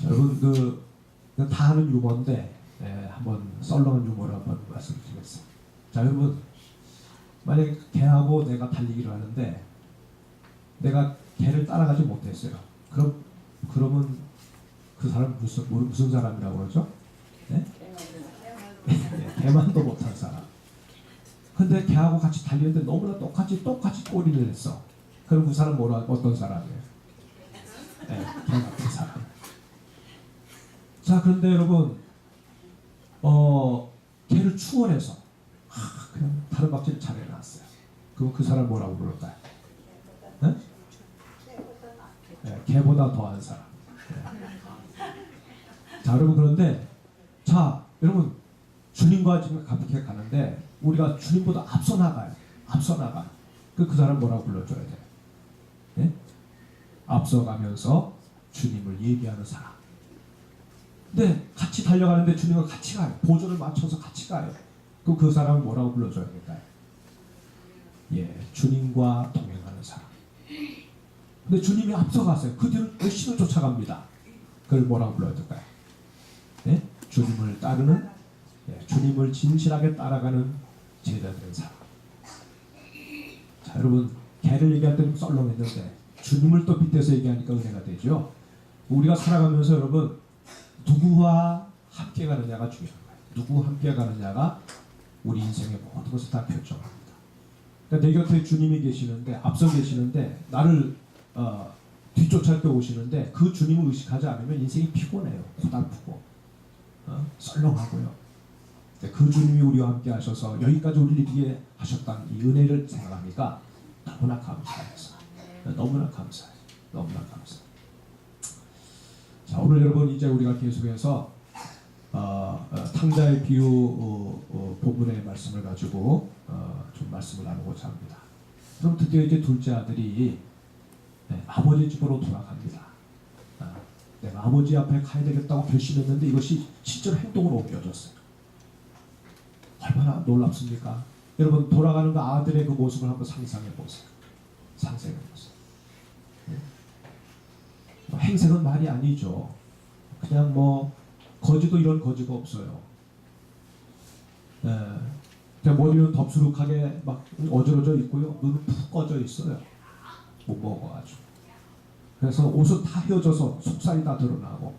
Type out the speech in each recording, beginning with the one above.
여러분 다 하는 유머인데 한번 썰렁한 유머를 한번 말씀드리겠습니다. 자, 여러분 만약에 개하고 내가 달리기를 하는데 내가 개를 따라가지 못했어요. 그러면 그 사람 무슨 사람이라고 그러죠? 네? 개만도 못한 사람. 근데 개하고 같이 달리는데 너무나 똑같이 꼬리를 했어. 그럼 그 사람 어떤 사람이에요? 개 같은 사람. 자, 그런데 여러분 개를 추월해서 그냥 다른 박질을 잘 해놨어요. 그럼 그 사람 뭐라고 부를까요? 네? 개보다 더한 사람. 자, 여러분 그런데 자, 여러분 주님과 지금 같이 가는데 우리가 주님보다 앞서 나가요. 그 사람 뭐라고 불러줘야 돼요? 네? 앞서가면서 주님을 얘기하는 사람. 근데 같이 달려가는데 주님과 같이 가요. 보조를 맞춰서 같이 가요. 그럼 그 사람을 뭐라고 불러줘야 될까요? 주님과 동행하는 사람. 근데 주님이 앞서가세요. 그 뒤를 열심히 쫓아갑니다. 그걸 뭐라고 불러야 될까요? 네? 주님을 따르는, 주님을 진실하게 따라가는 제자된 사람. 자, 여러분 개를 얘기할 때는 썰렁했는데 주님을 또 빗대서 얘기하니까 은혜가 되죠. 우리가 살아가면서 여러분 누구와 함께 가느냐가 중요한 거예요. 누구와 함께 가느냐가 우리 인생의 모든 것을 다 결정합니다. 그러니까 내 곁에 주님이 계시는데, 앞서 계시는데 나를 뒤쫓을 때 오시는데 그 주님을 의식하지 않으면 인생이 피곤해요. 고달프고 썰렁하고요. 그 주님이 우리와 함께 하셔서 여기까지 우리를 이르게 하셨다는 이 은혜를 생각하니까 너무나 감사해서 너무나 감사해요. 자, 오늘 여러분 이제 우리가 계속해서 탕자의 비유 본문의 말씀을 가지고 좀 말씀을 나누고자 합니다. 그럼 드디어 이제 둘째 아들이 아버지 집으로 돌아갑니다. 내가 아버지 앞에 가야 되겠다고 결심했는데 이것이 실제로 행동으로 옮겨졌어요. 얼마나 놀랍습니까? 여러분 돌아가는 그 아들의 그 모습을 한번 상상해 보세요. 행색은 말이 아니죠. 그냥 거지도 이런 거지가 없어요. 그냥 머리는 덥수룩하게 막 어지러져 있고요. 눈은 푹 꺼져 있어요. 못 먹어가지고. 그래서 옷은 다 휘어져서 속살이 다 드러나고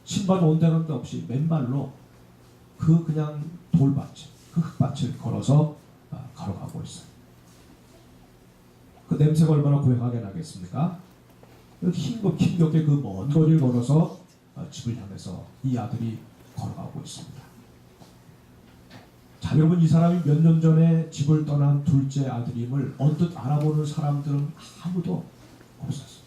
신발 온데는 데 없이 맨발로 그냥 돌밭을, 그 흙밭을 걸어서 걸어가고 있어요. 그 냄새가 얼마나 고약하게 나겠습니까? 힘겹게 그 먼 거리를 걸어서 집을 향해서 이 아들이 걸어가고 있습니다. 자, 여러분 이 사람이 몇 년 전에 집을 떠난 둘째 아들임을 언뜻 알아보는 사람들은 아무도 없었어요.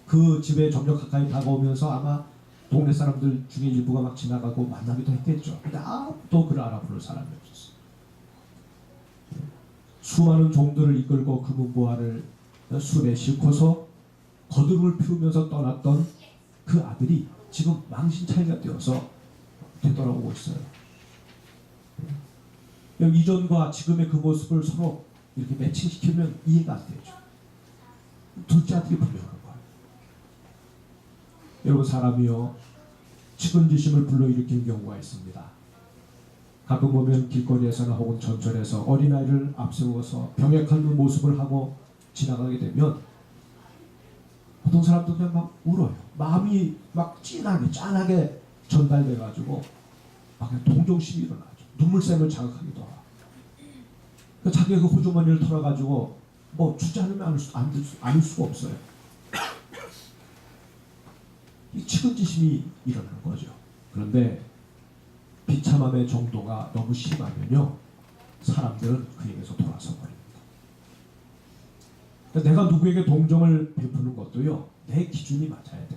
그 집에 점점 가까이 다가오면서 아마 동네 사람들 중에 일부가 막 지나가고 만나기도 했겠죠. 근데 아무도 그를 알아보는 사람이 없었어요. 수많은 종들을 이끌고 금은보화를 술에 싣고서 거듭을 피우면서 떠났던 그 아들이 지금 망신차이가 되어서 되돌아오고 있어요. 이전과 지금의 그 모습을 서로 이렇게 매칭시키면 이해가 안 되죠. 둘째 아들이 분명한 거예요. 여러분 사람이요 측은지심을 불러일으키는 경우가 있습니다. 가끔 보면 길거리에서나 혹은 전철에서 어린아이를 앞세워서 병약한 그 모습을 하고 지나가게 되면 보통 사람도 그냥 막 울어요. 마음이 막 짠하게 전달돼가지고 막 그냥 동정심이 일어나죠. 눈물샘을 자극하기도 하고. 자기가 그 호주머니를 털어가지고 주지 않으면 안을 수가 없어요. 이 측은지심이 일어나는 거죠. 그런데 비참함의 정도가 너무 심하면요 사람들은 그에게서 돌아서 버립니다. 내가 누구에게 동정을 베푸는 것도요 내 기준이 맞아야 돼.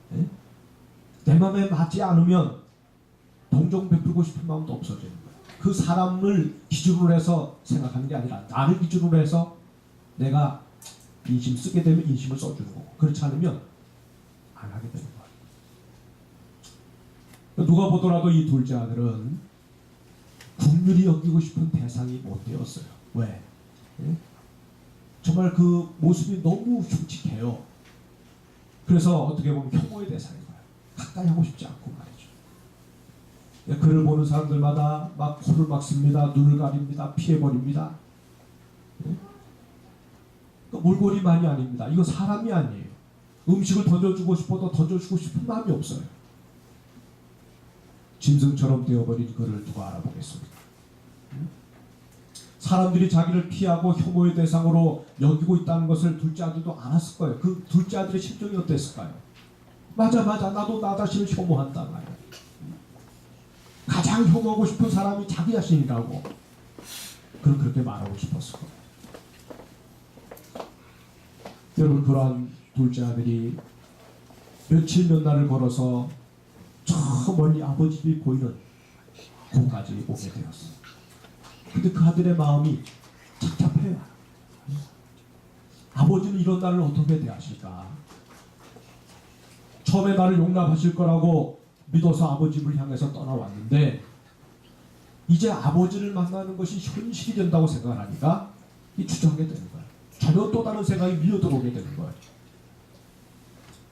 네? 내 마음에 맞지 않으면 동정 베풀고 싶은 마음도 없어지는 거예요. 그 사람을 기준으로 해서 생각하는 게 아니라 나를 기준으로 해서 내가 인심 쓰게 되면 인심을 써주는 거고 그렇지 않으면 안 하게 되는 거예요. 누가 보더라도 이 둘째 아들은 국률이 여기고 싶은 대상이 못 되었어요. 왜? 네? 정말 그 모습이 너무 흉측해요. 그래서 어떻게 보면 혐오의 대상인 거예요. 가까이 하고 싶지 않고 말이죠. 그를 보는 사람들마다 막 코를 막습니다. 눈을 가립니다. 피해버립니다. 몰골이만이 아닙니다. 이거 사람이 아니에요. 음식을 던져주고 싶어도 던져주고 싶은 마음이 없어요. 짐승처럼 되어버린 그를 누가 알아보겠습니까? 사람들이 자기를 피하고 혐오의 대상으로 여기고 있다는 것을 둘째 아들도 알았을 거예요. 그 둘째 아들의 심정이 어땠을까요? 맞아 나도 나 자신을 혐오한다 말이야. 가장 혐오하고 싶은 사람이 자기 자신이라고. 그럼 그렇게 말하고 싶었을 거예요. 여러분, 그러한 둘째 아들이 며칠 몇 날을 걸어서 저 멀리 아버지 집이 보이는 곳까지 오게 되었어요. 근데 그 아들의 마음이 착잡해요. 아버지는 이런 나를 어떻게 대하실까? 처음에 나를 용납하실 거라고 믿어서 아버지 집을 향해서 떠나왔는데 이제 아버지를 만나는 것이 현실이 된다고 생각하니까 주저하게 되는 거예요. 전혀 또 다른 생각이 밀려들어오게 되는 거예요.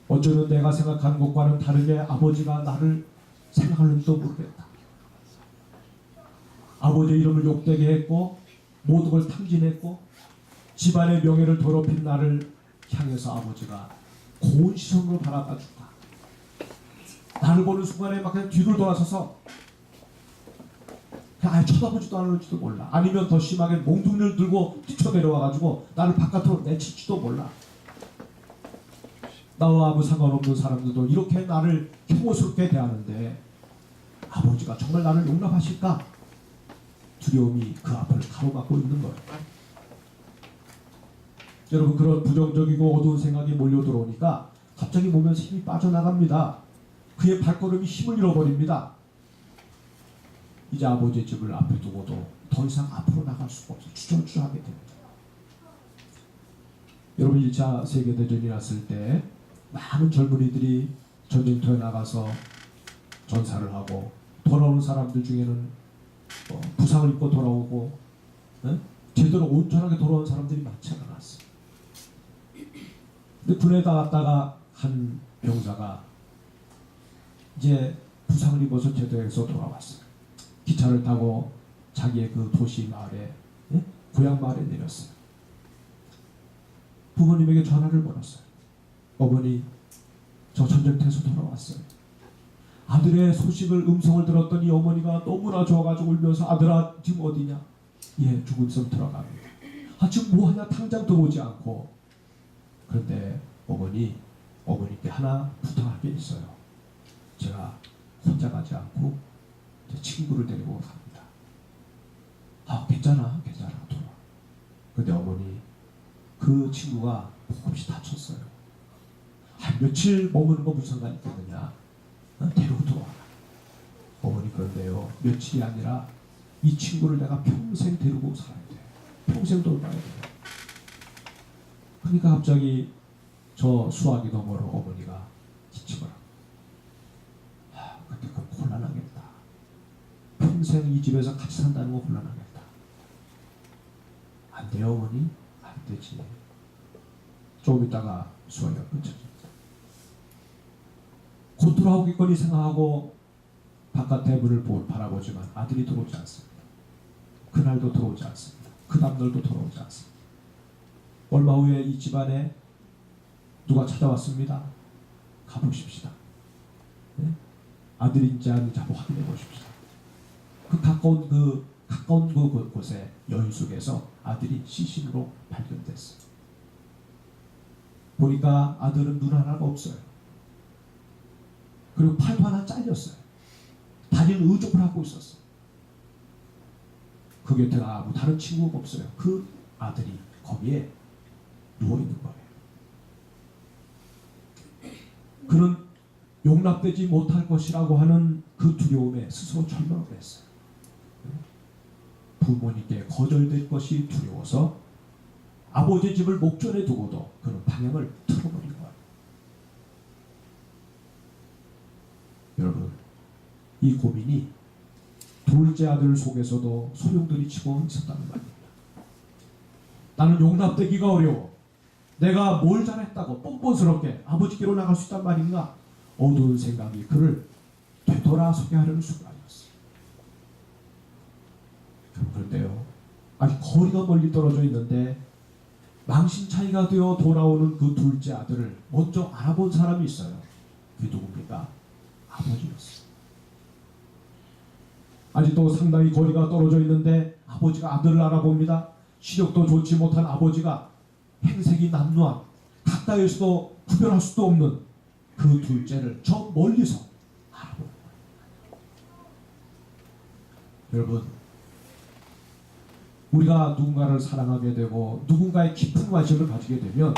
어쩌면 내가 생각하는 것과는 다르게 아버지가 나를 생각하는지도 모르겠다. 아버지의 이름을 욕되게 했고 모든 걸 탕진했고 집안의 명예를 더럽힌 나를 향해서 아버지가 고운 시선으로 바라봐 준다. 나를 보는 순간에 막 그냥 뒤를 돌아서서 그냥 아예 쳐다보지도 않을지도 몰라. 아니면 더 심하게 몽둥이를 들고 뛰쳐내려와가지고 나를 바깥으로 내칠지도 몰라. 나와 아무 상관없는 사람들도 이렇게 나를 혐오스럽게 대하는데 아버지가 정말 나를 용납하실까? 두려움이 그 앞을 가로막고 있는 거예요. 여러분, 그런 부정적이고 어두운 생각이 몰려들어오니까 갑자기 몸에서 힘이 빠져나갑니다. 그의 발걸음이 힘을 잃어버립니다. 이제 아버지의 집을 앞에 두고도 더 이상 앞으로 나갈 수가 없어요. 주저주저하게 됩니다. 여러분, 1차 세계대전이 났을 때 많은 젊은이들이 전쟁터에 나가서 전사를 하고 돌아오는 사람들 중에는 부상을 입고 돌아오고 제대로 온전하게 돌아온 사람들이 많지 않았어요. 근데 군에 나갔다가 한 병사가 이제 부상을 입어서 제대에서 돌아왔어요. 기차를 타고 자기의 그 도시 마을에 고향 마을에 내렸어요. 부모님에게 전화를 걸었어요. 어머니, 저 전쟁터에서 돌아왔어요. 아들의 음성을 들었더니 어머니가 너무나 좋아가지고 울면서 아들아 지금 어디냐? 예, 죽은 섬 들어갑니다. 지금 뭐하냐? 당장 들어오지 않고. 그런데 어머니께 하나 부탁할 게 있어요. 제가 혼자 가지 않고 제 친구를 데리고 갑니다. 괜찮아 돌아. 그런데 어머니, 그 친구가 조금씩 다쳤어요. 며칠 머무는 거 무슨 상관이 있겠느냐? 데리고 들어와라. 어머니, 그런데요, 며칠이 아니라 이 친구를 내가 평생 데리고 살아야 돼. 평생 돌봐야 돼. 그러니까 갑자기 저 수학이 너머로 어머니가 기침을 하고, 근데 그건 곤란하겠다. 평생 이 집에서 같이 산다는 건 곤란하겠다. 안 돼요, 어머니? 안 되지. 조금 있다가 수학이가 끊쳐집니다. 곧 돌아오겠거니 생각하고 바깥의 문을 바라보지만 아들이 들어오지 않습니다. 그날도 들어오지 않습니다. 그 다음날도 돌아오지 않습니다. 얼마 후에 이 집안에 누가 찾아왔습니다. 가보십시다. 네? 아들인지 아닌지 한번 확인해 보십시다. 그 가까운 곳에 여인 속에서 아들이 시신으로 발견됐어요. 보니까 아들은 눈 하나가 없어요. 그리고 팔도 하나 잘렸어요. 다리는 의족을 하고 있었어요. 그 곁에 아무 다른 친구가 없어요. 그 아들이 거기에 누워있는 거예요. 그는 용납되지 못할 것이라고 하는 그 두려움에 스스로 절망을 했어요. 부모님께 거절될 것이 두려워서 아버지의 집을 목전에 두고도 그는 방향을 틀어버린 거예요. 여러분, 이 고민이 둘째 아들 속에서도 소용돌이 치고 있었다는 말입니다. 나는 용납되기가 어려워. 내가 뭘 잘했다고 뻔뻔스럽게 아버지께로 나갈 수 있단 말인가? 어두운 생각이 그를 되돌아서게 하려는 순간이었어요. 그런데요, 아직 거리가 멀리 떨어져 있는데 망신차이가 되어 돌아오는 그 둘째 아들을 먼저 알아본 사람이 있어요. 그게 누굽니까? 아버지였어요. 아직도 상당히 거리가 떨어져 있는데 아버지가 아들을 알아봅니다. 시력도 좋지 못한 아버지가 행색이 남루한, 가까이에서도 구별할 수도 없는 그 둘째를 저 멀리서 알아보는 거예요. 여러분, 우리가 누군가를 사랑하게 되고 누군가의 깊은 관심을 가지게 되면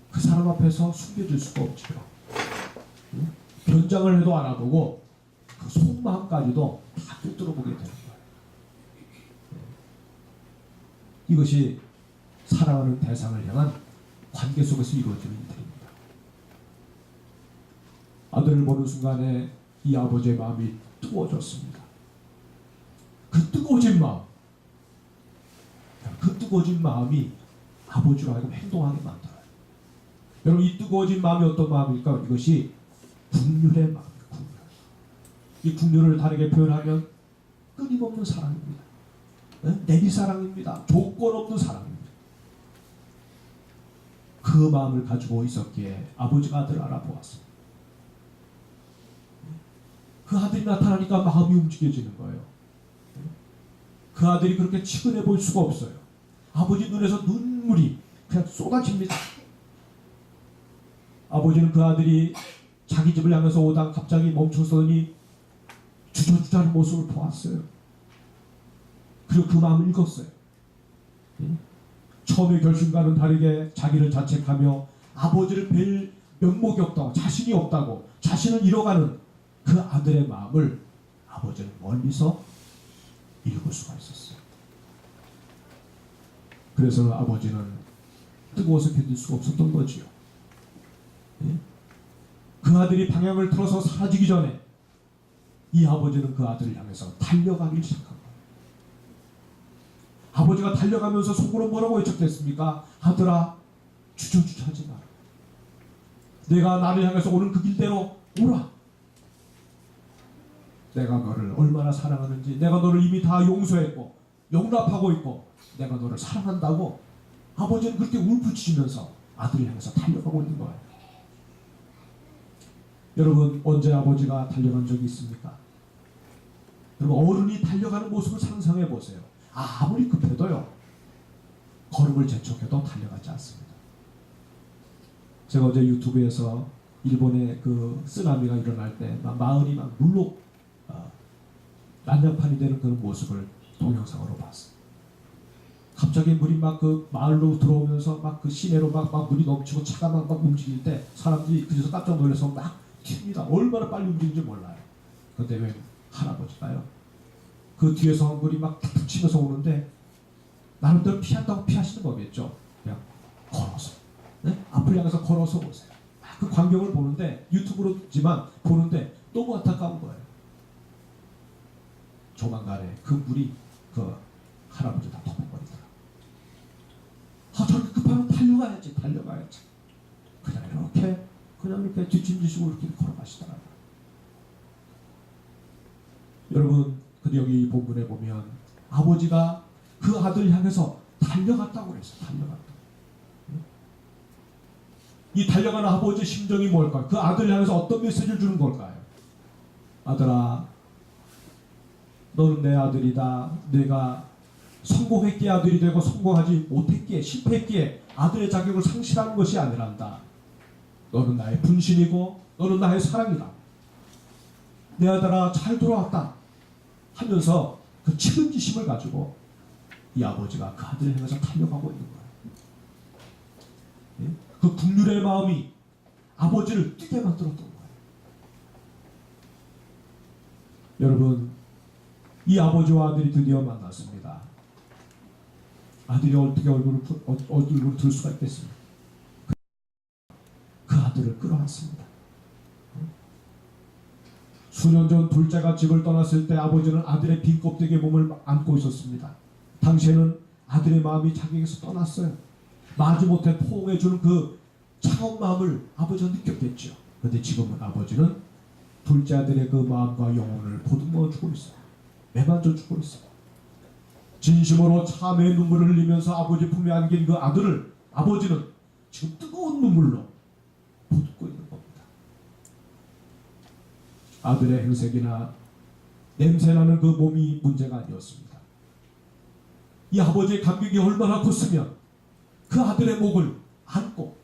그 사람 앞에서 숨겨질 수가 없지요. 변장을 해도 알아보고 그 속마음까지도 다 꿰뚫어보게 되는 거예요. 이것이 사랑하는 대상을 향한 관계 속에서 이루어지는 일입니다. 아들을 보는 순간에 이 아버지의 마음이 뜨거워졌습니다. 그 뜨거워진 마음, 그 뜨거워진 마음이 아버지로 하여금 행동하게 만들어요. 여러분, 이 뜨거워진 마음이 어떤 마음일까? 이것이 국률의 마음이에요. 국률. 이 국률을 다르게 표현하면 끊임없는 사랑입니다. 내리사랑입니다. 조건 없는 사랑입니다. 그 마음을 가지고 있었기에 아버지가 아들을 알아보았습니다. 그 아들이 나타나니까 마음이 움직여지는 거예요. 그 아들이 그렇게 치근해 볼 수가 없어요. 아버지 눈에서 눈물이 그냥 쏟아집니다. 아버지는 그 아들이 자기 집을 향해서 오다 갑자기 멈춰서니 주저주저하는 모습을 보았어요. 그리고 그 마음을 읽었어요. 처음의 결심과는 다르게 자기를 자책하며 아버지를 뵐 면목이 없다고, 자신이 없다고, 자신을 잃어가는 그 아들의 마음을 아버지는 멀리서 읽을 수가 있었어요. 그래서 아버지는 뜨거워서 견딜 수가 없었던 거지요. 그 아들이 방향을 틀어서 사라지기 전에 이 아버지는 그 아들을 향해서 달려가기 시작한 거예요. 아버지가 달려가면서 속으로 뭐라고 외쳤겠습니까? 아들아, 주저주저하지 마라. 내가 나를 향해서 오는 그 길대로 오라. 내가 너를 얼마나 사랑하는지, 내가 너를 이미 다 용서했고 용납하고 있고 내가 너를 사랑한다고 아버지는 그렇게 울부짖으면서 아들을 향해서 달려가고 있는 거예요. 여러분, 언제 아버지가 달려간 적이 있습니까? 여러분, 어른이 달려가는 모습을 상상해 보세요. 아무리 급해도요, 걸음을 재촉해도 달려가지 않습니다. 제가 어제 유튜브에서 일본의 그 쓰나미가 일어날 때 마을이 막 물로 난장판이 되는 그런 모습을 동영상으로 봤어요. 갑자기 물이 막 그 마을로 들어오면서 막 그 시내로 막 물이 넘치고 차가 막 움직일 때 사람들이 그래서 깜짝 놀라서 막 튑니다. 얼마나 빨리 움직이는지 몰라요. 그런데 왜 할아버지가요? 그 뒤에서 물이 막 탁탁 치면서 오는데 나름대로 피한다고 피하시는 법이었죠. 그냥 걸어서, 앞을 향해서 걸어서 오세요. 그 광경을 보는데, 유튜브로지만 보는데 너무 안타까운 거예요. 조만간에 그 물이 그 할아버지 다 덮어버리더라. 저렇게 급하면 달려가야지. 그냥 이렇게 뒷짐지시고 이렇게 걸어가시더라고요. 여러분, 근데 여기 본문에 보면 아버지가 그 아들 향해서 달려갔다고 그랬어요. 달려갔다. 이 달려가는 아버지의 심정이 뭘까요? 그 아들 향해서 어떤 메시지를 주는 걸까요? 아들아, 너는 내 아들이다. 내가 성공했기에 아들이 되고 성공하지 못했기에, 실패했기에 아들의 자격을 상실하는 것이 아니란다. 너는 나의 분신이고 너는 나의 사랑이다. 내 아들아, 잘 돌아왔다 하면서 그 책임지심을 가지고 이 아버지가 그 아들을 향해서 달려가고 있는 거예요. 그 국률의 마음이 아버지를 뛰게 만들었던 거예요. 여러분, 이 아버지와 아들이 드디어 만났습니다. 아들이 어떻게 얼굴을 들 수가 있겠습니까? 그 아들을 끌어안습니다. 수년 전 둘째가 집을 떠났을 때 아버지는 아들의 빈 껍데기에 몸을 안고 있었습니다. 당시에는 아들의 마음이 자기에게서 떠났어요. 마지못해 포옹해주는 그 차가운 마음을 아버지가 느꼈겠죠. 그런데 지금은 아버지는 둘째 아들의 그 마음과 영혼을 보듬어 주고 있어요. 매만져 주고 있어요. 진심으로 참의 눈물을 흘리면서 아버지 품에 안긴 그 아들을 아버지는 지금 뜨거운 눈물로 보듬고 있는 겁니다. 아들의 행색이나 냄새나는 그 몸이 문제가 아니었습니다. 이 아버지의 감격이 얼마나 컸으면 그 아들의 목을 안고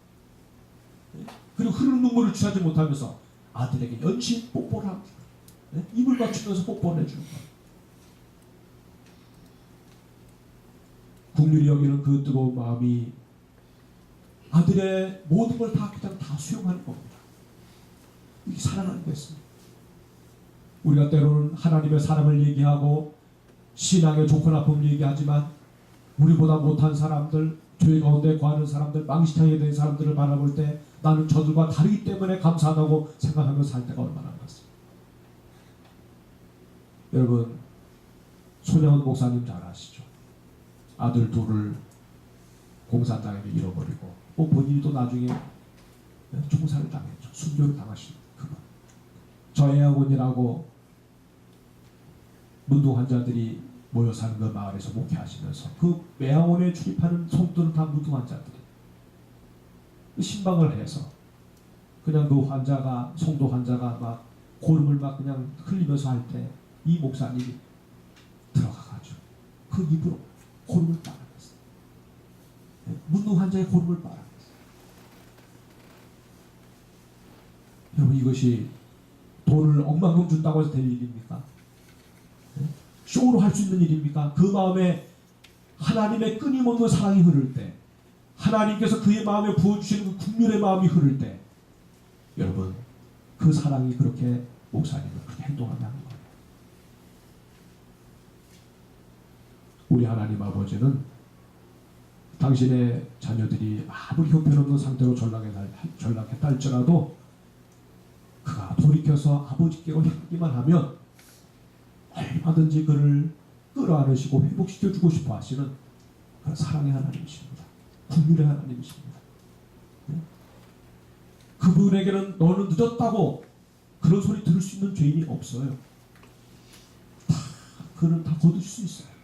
그리고 흐르는 눈물을 취하지 못하면서 아들에게 연신 뽀뽀를 합니다. 입을 맞추면서 뽀뽀를 해주는 거예요. 국률이 여기는 그 뜨거운 마음이 아들의 모든 걸 다 그냥 다 수용하는 겁니다. 이게 사랑하는 거였습니다. 우리가 때로는 하나님의 사랑을 얘기하고 신앙의 좋고 나쁨을 얘기하지만 우리보다 못한 사람들, 죄 가운데 거하는 사람들, 망신하게 된 사람들을 바라볼 때 나는 저들과 다르기 때문에 감사하다고 생각하며 살 때가 얼마나 많습니다. 여러분, 손영은 목사님 잘 아시죠? 아들 둘을 공산당에게 잃어버리고 본인도 나중에 총살을 당했죠. 순교를 당하신 그분. 저애학원이라고 문둥 환자들이 모여 사는 그 마을에서 목회하시면서 그 매학원에 출입하는 성도는 다 문둥 환자들이 신방을 해서 그냥 그 환자가 성도 환자가 막 고름을 막 그냥 흘리면서 할 때 이 목사님이 들어가가지고 그 입으로 고름을 빨아냈어요. 문둥 환자의 고름을 빨아냈어요. 여러분, 이것이 돈을 억만큼 준다고 해서 될 일입니까? 쇼로 할 수 있는 일입니까? 그 마음에 하나님의 끊임없는 사랑이 흐를 때, 하나님께서 그의 마음에 부어주시는 그 국률의 마음이 흐를 때, 여러분, 그 사랑이 그렇게 목사님을 그렇게 행동하게 하는 거예요. 우리 하나님 아버지는 당신의 자녀들이 아무리 형편없는 상태로 전락했다 할지라도 그가 돌이켜서 아버지께로 향기만 하면 얼마든지 그를 끌어안으시고 회복시켜주고 싶어 하시는 그런 사랑의 하나님이십니다. 국률의 하나님이십니다. 그분에게는 너는 늦었다고 그런 소리 들을 수 있는 죄인이 없어요. 그는 다 거두실 수 있어요.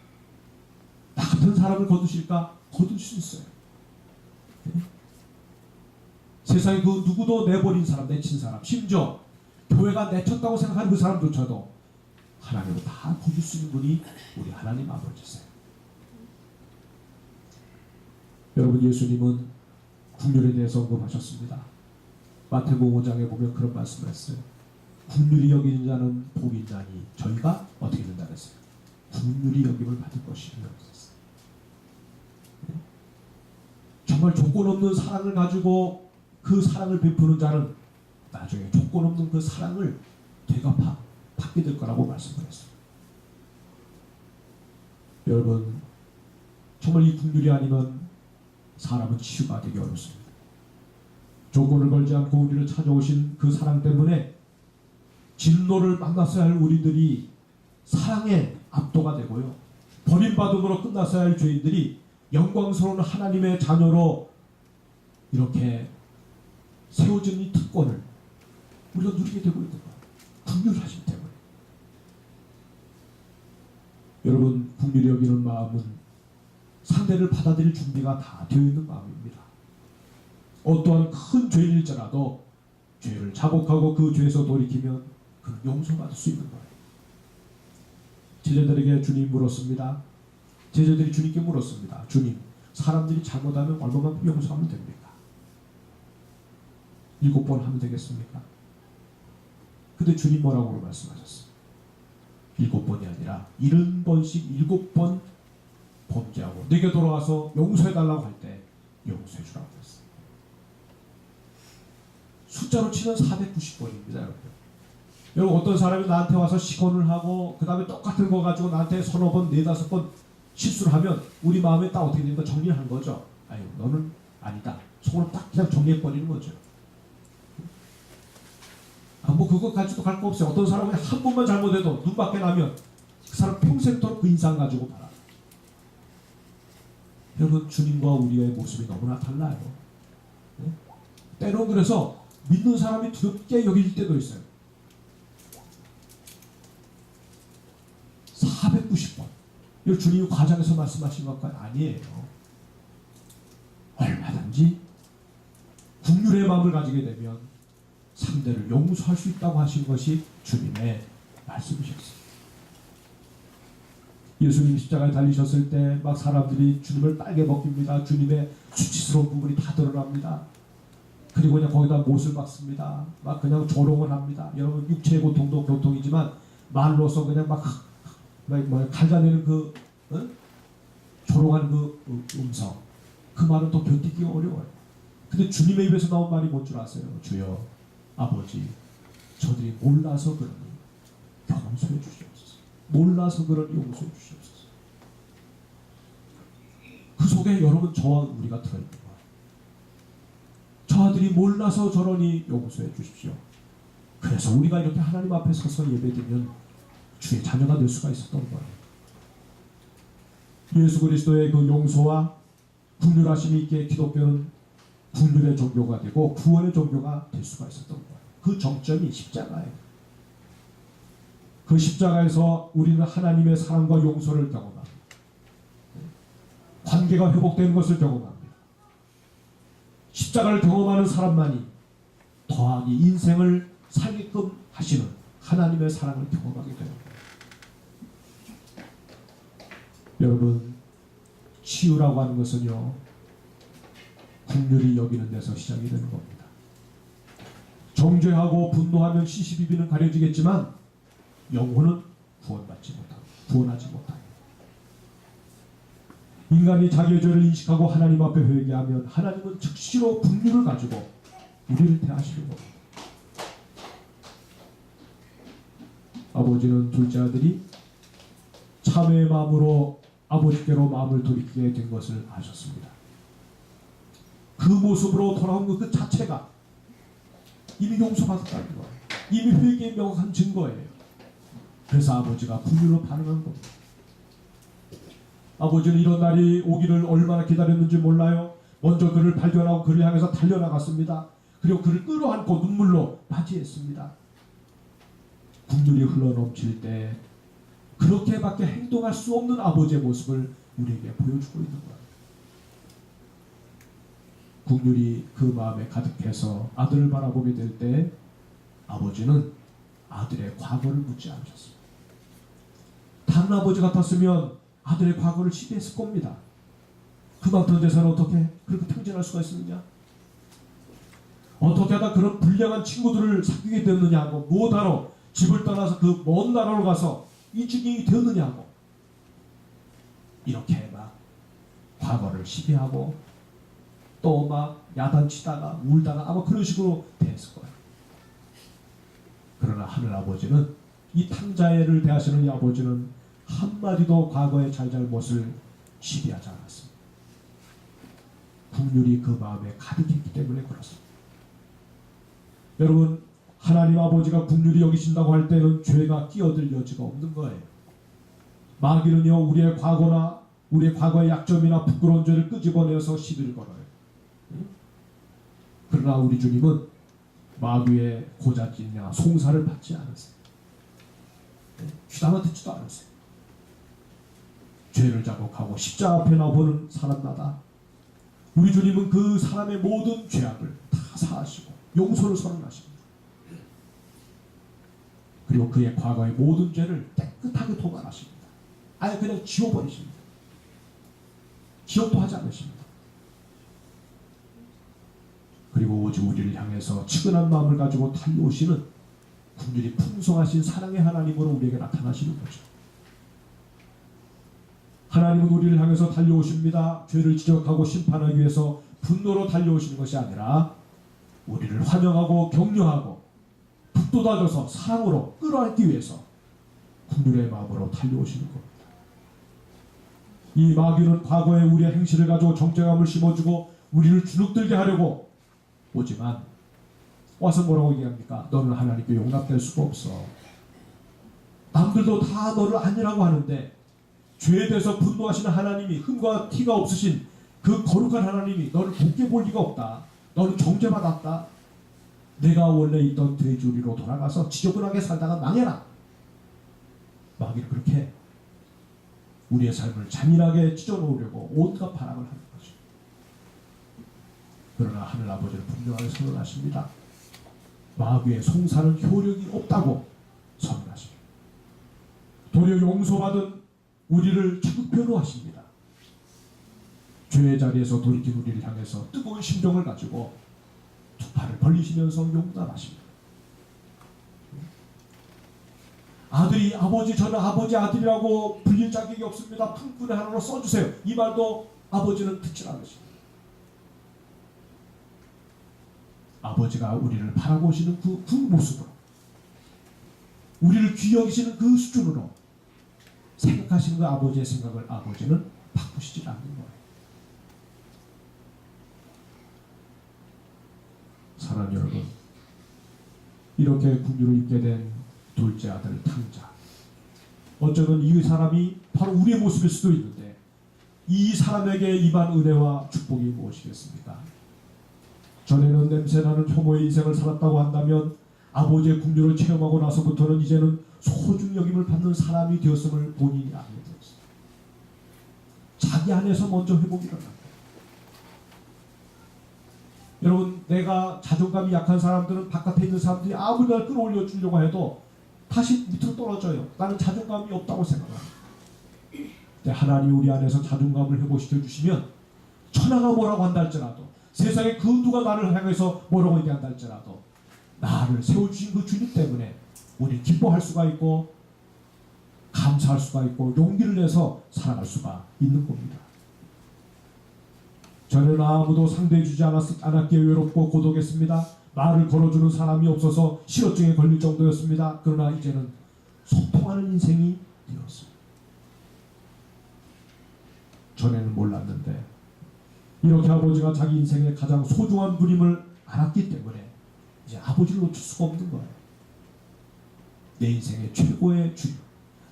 나 같은 사람을 거두실까? 거두실 수 있어요. 세상에 그 누구도 내버린 사람, 내친 사람, 심지어 교회가 내쳤다고 생각하는 그 사람조차도 하나님은 다 거둘 수 있는 분이 우리 하나님 아버지세요. 여러분, 예수님은 국률에 대해서 언급하셨습니다. 마태복음 5장에 보면 그런 말씀을 했어요. 국률이 여기는 자는 복이 있나니 저희가 어떻게 된다 그랬어요? 국률이 여김을 받을 것이라고 했어요. 정말 조건 없는 사랑을 가지고 그 사랑을 베푸는 자는 나중에 조건 없는 그 사랑을 받게 될 거라고 말씀을 했어요. 여러분, 정말 이 국률이 아니면 사람은 치유가 되기 어렵습니다. 조건을 걸지 않고 우리를 찾아오신 그 사랑 때문에 진노를 만났어야 할 우리들이 사랑의 압도가 되고요, 버림받음으로 끝났어야 할 죄인들이 영광스러운 하나님의 자녀로 이렇게 세워진 이 특권을 우리가 누리게 되고 있는 거예요. 국률하심 때문에. 여러분, 국률이 여기는 마음은 상대를 받아들일 준비가 다 되어 있는 마음입니다. 어떠한 큰 죄일지라도 죄를 자복하고 그 죄에서 돌이키면 그는 용서받을 수 있는 거예요. 제자들에게 주님 물었습니다. 제자들이 주님께 물었습니다. 주님, 사람들이 잘못하면 얼마만큼 용서하면 됩니까? 7번 하면 되겠습니까? 근데 주님 뭐라고 말씀하셨어요? 7번이 아니라 70번씩 7번 범죄하고 내게 돌아와서 용서해달라고 할 때 용서해주라고 했어요. 숫자로 치면 490번입니다. 여러분, 어떤 사람이 나한테 와서 시건을 하고 그 다음에 똑같은 거 가지고 나한테 서너 번, 4-5번 실수를 하면 우리 마음에 딱 어떻게 되는 거 정리를 하는 거죠. 아유, 너는 아니다. 속으로 딱 그냥 정리해버리는 거죠. 뭐 그것 가지고 갈 거 없어요. 어떤 사람이 한 번만 잘못해도 눈밖에 나면 그 사람 평생도록 그 인상 가지고 봐라. 여러분, 주님과 우리의 모습이 너무나 달라요. 네? 때론 그래서 믿는 사람이 두렵게 여길 때도 있어요. 490번. 이거 주님이 과장해서 말씀하신 것까지 아니에요. 얼마든지 국률의 마음을 가지게 되면 상대를 용서할 수 있다고 하신 것이 주님의 말씀이셨어요. 예수님 십자가에 달리셨을 때 막 사람들이 주님을 빨개 벗깁니다. 주님의 수치스러운 부분이 다 드러납니다. 그리고 그냥 거기다 못을 박습니다. 막 그냥 조롱을 합니다. 여러분, 육체의 고통도 고통이지만 말로서 그냥 막 갈라내는 그 조롱하는 그 음성, 그 말은 또 견디기 어려워요. 근데 주님의 입에서 나온 말이 뭔 줄 아세요? 주여, 아버지, 저들이 몰라서 그러니 용서해 주시옵소서. 몰라서 그러니 용서해 주시옵소서. 그 속에 여러분, 저와 우리가 들어있는 거예요. 저 아들이 몰라서 저러니 용서해 주십시오. 그래서 우리가 이렇게 하나님 앞에 서서 예배드리면 주의 자녀가 될 수가 있었던 거예요. 예수 그리스도의 그 용서와 국률하심이 있게 기독교는 국률의 종교가 되고 구원의 종교가 될 수가 있었던 거예요. 그 정점이 십자가예요. 그 십자가에서 우리는 하나님의 사랑과 용서를 경험합니다. 관계가 회복되는 것을 경험합니다. 십자가를 경험하는 사람만이 더하기 인생을 살게끔 하시는 하나님의 사랑을 경험하게 됩니다. 여러분, 치유라고 하는 것은요, 국률이 여기는 데서 시작이 되는 겁니다. 정죄하고 분노하면 시시비비는 가려지겠지만 영혼은 구원하지 못합니다. 인간이 자기의 죄를 인식하고 하나님 앞에 회개하면 하나님은 즉시로 국률을 가지고 우리를 대하시는 겁니다. 아버지는 둘째 아들이 참회의 마음으로 아버지께로 마음을 돌이키게 된 것을 아셨습니다. 그 모습으로 돌아온 것 그 자체가 이미 용서받았다는 거예요. 이미 회개의 명확한 증거예요. 그래서 아버지가 국률로 반응한 겁니다. 아버지는 이런 날이 오기를 얼마나 기다렸는지 몰라요. 먼저 그를 발견하고 그를 향해서 달려나갔습니다. 그리고 그를 끌어안고 눈물로 맞이했습니다. 국률이 흘러넘칠 때 그렇게밖에 행동할 수 없는 아버지의 모습을 우리에게 보여주고 있는 거예요. 국률이 그 마음에 가득해서 아들을 바라보게 될 때 아버지는 아들의 과거를 묻지 않으셨습니다. 다른 아버지 같았으면 아들의 과거를 시비했을 겁니다. 그 많던 재산을 어떻게 그렇게 탕진할 수가 있느냐? 어떻게 하다 그런 불량한 친구들을 사귀게 됐느냐고, 무엇하러 집을 떠나서 그 먼 나라로 가서 이주경이 되었느냐고, 이렇게 막 과거를 시비하고 또 막 야단치다가 울다가 아마 그런 식으로 됐을 거예요. 그러나 하늘아버지는, 이 탕자애를 대하시는 이 아버지는 한마디도 과거의 잘잘못을 시비하지 않았습니다. 국률이 그 마음에 가득했기 때문에 그렇습니다. 여러분, 하나님 아버지가 국률이 여기신다고 할 때는 죄가 끼어들 여지가 없는 거예요. 마귀는요, 우리의 과거나 우리의 과거의 약점이나 부끄러운 죄를 끄집어내서 시비를 걸어요. 그러나 우리 주님은 마귀의 고자질이나 송사를 받지 않으세요. 귀담아 듣지도 않으세요. 죄를 자복하고 십자가 앞에 나보는 사람마다 우리 주님은 그 사람의 모든 죄악을 다 사하시고 용서를 선언하십니다. 그리고 그의 과거의 모든 죄를 깨끗하게 도말하십니다. 아예 그냥 지워버리십니다. 기억도 하지 않으십니다. 그리고 오직 우리를 향해서 측은한 마음을 가지고 달려오시는 국률이 풍성하신 사랑의 하나님으로 우리에게 나타나시는 거죠. 하나님은 우리를 향해서 달려오십니다. 죄를 지적하고 심판하기 위해서 분노로 달려오시는 것이 아니라 우리를 환영하고 격려하고 북돋아줘서 사랑으로 끌어안기 위해서 국률의 마음으로 달려오시는 겁니다. 이 마귀는 과거에 우리의 행실을 가지고 정죄감을 심어주고 우리를 주눅들게 하려고 오지만 와서 뭐라고 얘기합니까? 너는 하나님께 용납될 수가 없어. 남들도 다 너를 아니라고 하는데 죄에 대해서 분노하시는 하나님이 흠과 티가 없으신 그 거룩한 하나님이 너를 곱게 볼 리가 없다. 너는 정죄받았다. 내가 원래 있던 돼지우리로 돌아가서 지저분하게 살다가 망해라. 마귀는 그렇게 우리의 삶을 잔인하게 찢어놓으려고 온갖 발악을 하는 거죠. 그러나 하늘아버지는 분명하게 선언하십니다. 마귀의 송사는 효력이 없다고 선언하십니다. 도리어 용서받은 우리를 적극 변호하십니다. 죄의 자리에서 돌이킨 우리를 향해서 뜨거운 심정을 가지고 두 팔을 벌리시면서 용납하십니다. 아들이 아버지, 저는 아버지 아들이라고 불릴 자격이 없습니다. 품꾼의 하나로 써주세요. 이 말도 아버지는 듣지 않으십니다. 아버지가 우리를 바라보시는 그 모습으로, 우리를 귀히 여기시는 그 수준으로 생각하시는 그 아버지의 생각을 아버지는 바꾸시지 않는 거예요. 사랑하는 여러분, 이렇게 국류를 입게 된 둘째 아들 탕자, 어쩌면 이 사람이 바로 우리의 모습일 수도 있는데 이 사람에게 임한 은혜와 축복이 무엇이겠습니까? 전에는 냄새나는 혐오의 인생을 살았다고 한다면 아버지의 국류를 체험하고 나서부터는 이제는 소중히 여김을 받는 사람이 되었음을 본인이 알게 되었어요. 자기 안에서 먼저 회복이 일어납니다. 여러분, 내가 자존감이 약한 사람들은 바깥에 있는 사람들이 아무리 날 끌어올려 주려고 해도 다시 밑으로 떨어져요. 나는 자존감이 없다고 생각합니다. 근데 하나님이 우리 안에서 자존감을 회복시켜 주시면 천하가 뭐라고 한다 할지라도, 세상에 그 누가 나를 향해서 뭐라고 얘기한다 할지라도 나를 세워주신 그 주님 때문에 우리 기뻐할 수가 있고 감사할 수가 있고 용기를 내서 살아갈 수가 있는 겁니다. 저는 아무도 상대해주지 않았기에 외롭고 고독했습니다. 말을 걸어주는 사람이 없어서 실어증에 걸릴 정도였습니다. 그러나 이제는 소통하는 인생이 되었습니다. 전에는 몰랐는데 이렇게 아버지가 자기 인생의 가장 소중한 분임을 알았기 때문에 이제 아버지를 놓칠 수가 없는 거예요. 내 인생의 최고의 주님,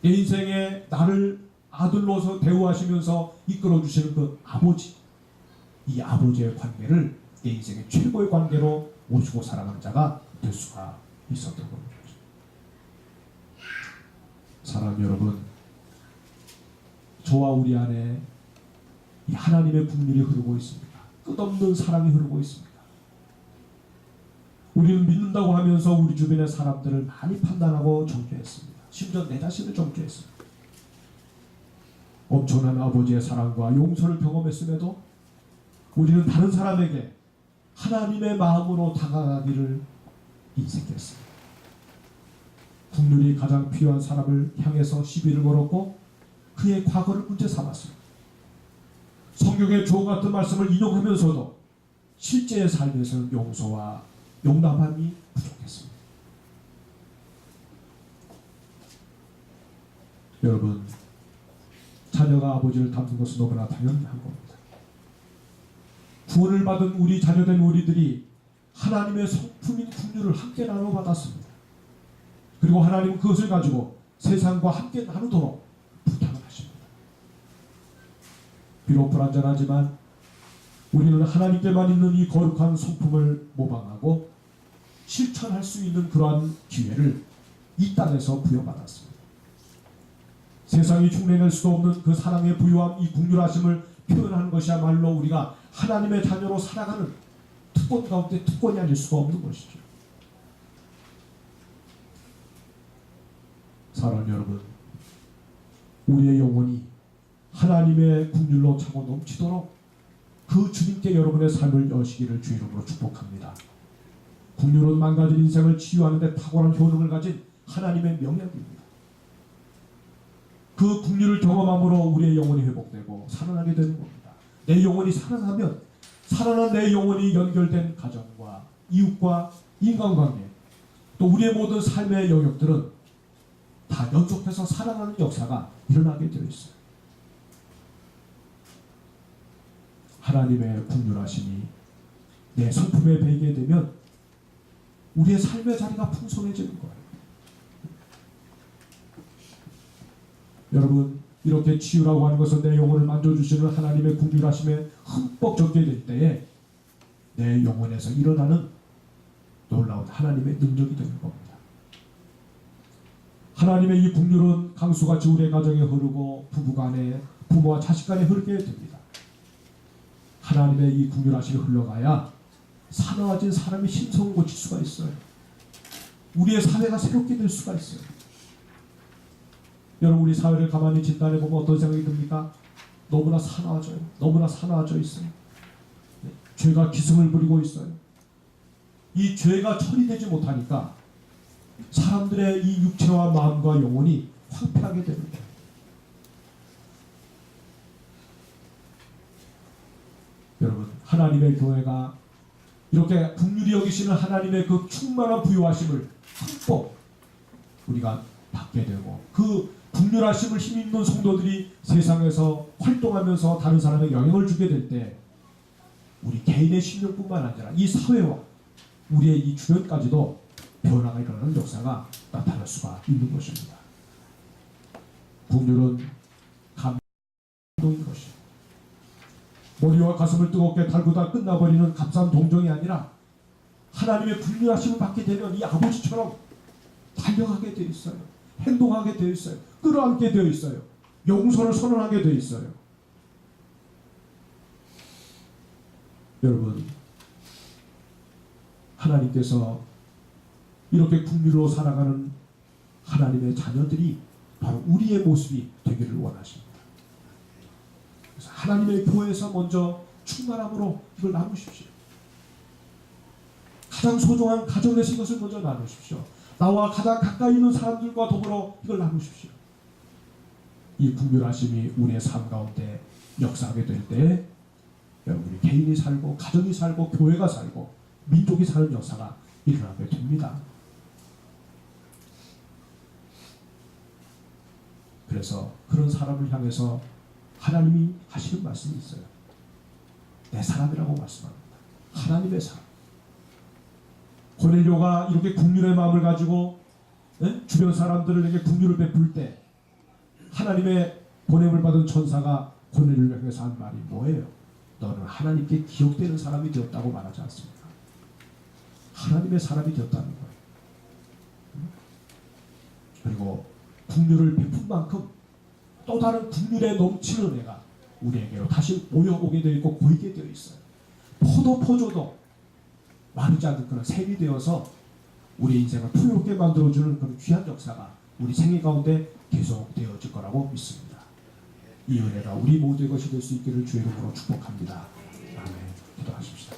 내 인생에 나를 아들로서 대우하시면서 이끌어주시는 그 아버지, 이 아버지의 관계를 내 인생의 최고의 관계로 모시고 살아가는 자가 될 수가 있었던 겁니다. 사랑하는 여러분, 저와 우리 안에 이 하나님의 국률이 흐르고 있습니다. 끝없는 사랑이 흐르고 있습니다. 우리는 믿는다고 하면서 우리 주변의 사람들을 많이 판단하고 정죄했습니다. 심지어 내 자신을 정죄했습니다. 엄청난 아버지의 사랑과 용서를 경험했음에도 우리는 다른 사람에게 하나님의 마음으로 다가가기를 인색했습니다. 국률이 가장 필요한 사람을 향해서 시비를 걸었고 그의 과거를 문제 삼았습니다. 성경의 주옥 같은 말씀을 인용하면서도 실제의 삶에서는 용서와 용납함이 부족했습니다. 여러분, 자녀가 아버지를 닮는 것은 너무나 당연한 겁니다. 구원을 받은 우리 자녀된 우리들이 하나님의 성품인 국류를 함께 나눠받았습니다. 그리고 하나님은 그것을 가지고 세상과 함께 나누도록 부탁을 하십니다. 비록 불완전하지만 우리는 하나님께만 있는 이 거룩한 성품을 모방하고 실천할 수 있는 그러한 기회를 이 땅에서 부여받았습니다. 세상이 흉내낼 수도 없는 그 사랑의 부유함, 이 국률하심을 표현하는 것이야말로 우리가 하나님의 자녀로 살아가는 특권 가운데 특권이 아닐 수가 없는 것이죠. 사랑하는 여러분, 우리의 영혼이 하나님의 국률로 차고 넘치도록 그 주님께 여러분의 삶을 여시기를 주의 이름으로 축복합니다. 국률은 망가진 인생을 치유하는 데 탁월한 효능을 가진 하나님의 명령입니다. 그 국률을 경험함으로 우리의 영혼이 회복되고 살아나게 되는 겁니다. 내 영혼이 살아나면 살아난 내 영혼이 연결된 가정과 이웃과 인간관계, 또 우리의 모든 삶의 영역들은 다 연속해서 살아나는 역사가 일어나게 되어 있어요. 하나님의 국률하심이 내 성품에 배이게 되면 우리의 삶의 자리가 풍성해지는 거예요. 여러분, 이렇게 치유라고 하는 것은 내 영혼을 만져주시는 하나님의 긍휼하심에 흠뻑 적게 될 때에 내 영혼에서 일어나는 놀라운 하나님의 능력이 되는 겁니다. 하나님의 이 긍휼은 강수같이 우리의 가정에 흐르고 부부간에 부모와 자식간에 흐르게 됩니다. 하나님의 이 긍휼하심이 흘러가야 사나워진 사람이 심성을 고칠 수가 있어요. 우리의 사회가 새롭게 될 수가 있어요. 여러분, 우리 사회를 가만히 진단해 보면 어떤 생각이 듭니까? 너무나 사나워져요. 너무나 사나워져 있어요. 죄가 기승을 부리고 있어요. 이 죄가 처리되지 못하니까 사람들의 이 육체와 마음과 영혼이 황폐하게 됩니다. 여러분, 하나님의 교회가 이렇게 긍휼히 여기시는 하나님의 그 충만한 부요하심을 흠뻑 우리가 받게 되고, 그 긍휼하심을 힘입는 성도들이 세상에서 활동하면서 다른 사람에게 영향을 주게 될 때 우리 개인의 심령뿐만 아니라 이 사회와 우리의 이 주변까지도 변화가 일어나는 역사가 나타날 수가 있는 것입니다. 긍휼은 감동인 것이죠. 머리와 가슴을 뜨겁게 달구다 끝나버리는 값싼 동정이 아니라 하나님의 긍휼하심을 받게 되면 이 아버지처럼 달려가게 되어 있어요. 행동하게 되어 있어요. 끌어안게 되어 있어요. 용서를 선언하게 되어 있어요. 여러분, 하나님께서 이렇게 긍휼로 살아가는 하나님의 자녀들이 바로 우리의 모습이 되기를 원하십니다. 그래서 하나님의 교회에서 먼저 충만함으로 이걸 나누십시오. 가장 소중한 가정에서 이것을 먼저 나누십시오. 나와 가장 가까이 있는 사람들과 더불어 이걸 나누십시오. 이 긍휼하심이 우리의 삶 가운데 역사하게 될 때 여러분이 개인이 살고 가정이 살고 교회가 살고 민족이 사는 역사가 일어나게 됩니다. 그래서 그런 사람을 향해서 하나님이 하시는 말씀이 있어요. 내 사람이라고 말씀합니다. 하나님의 사람. 고넬료가 이렇게 긍휼의 마음을 가지고 주변 사람들에게 긍휼을 베풀 때 하나님의 보냄을 받은 천사가 고넬료를 향해서 한 말이 뭐예요? 너는 하나님께 기억되는 사람이 되었다고 말하지 않습니까? 하나님의 사람이 되었다는 거예요. 그리고 긍휼을 베푼 만큼 또 다른 긍휼에 넘치는 애가 우리에게로 다시 모여오게 되어 있고 보이게 되어 있어요. 포도도 마르지 않는 그런 샘이 되어서 우리 인생을 풍요롭게 만들어주는 그런 귀한 역사가 우리 생애 가운데 계속되어질 거라고 믿습니다. 이 은혜가 우리 모두의 것이 될 수 있기를 주의 이름으로 축복합니다. 아멘. 기도하십시다.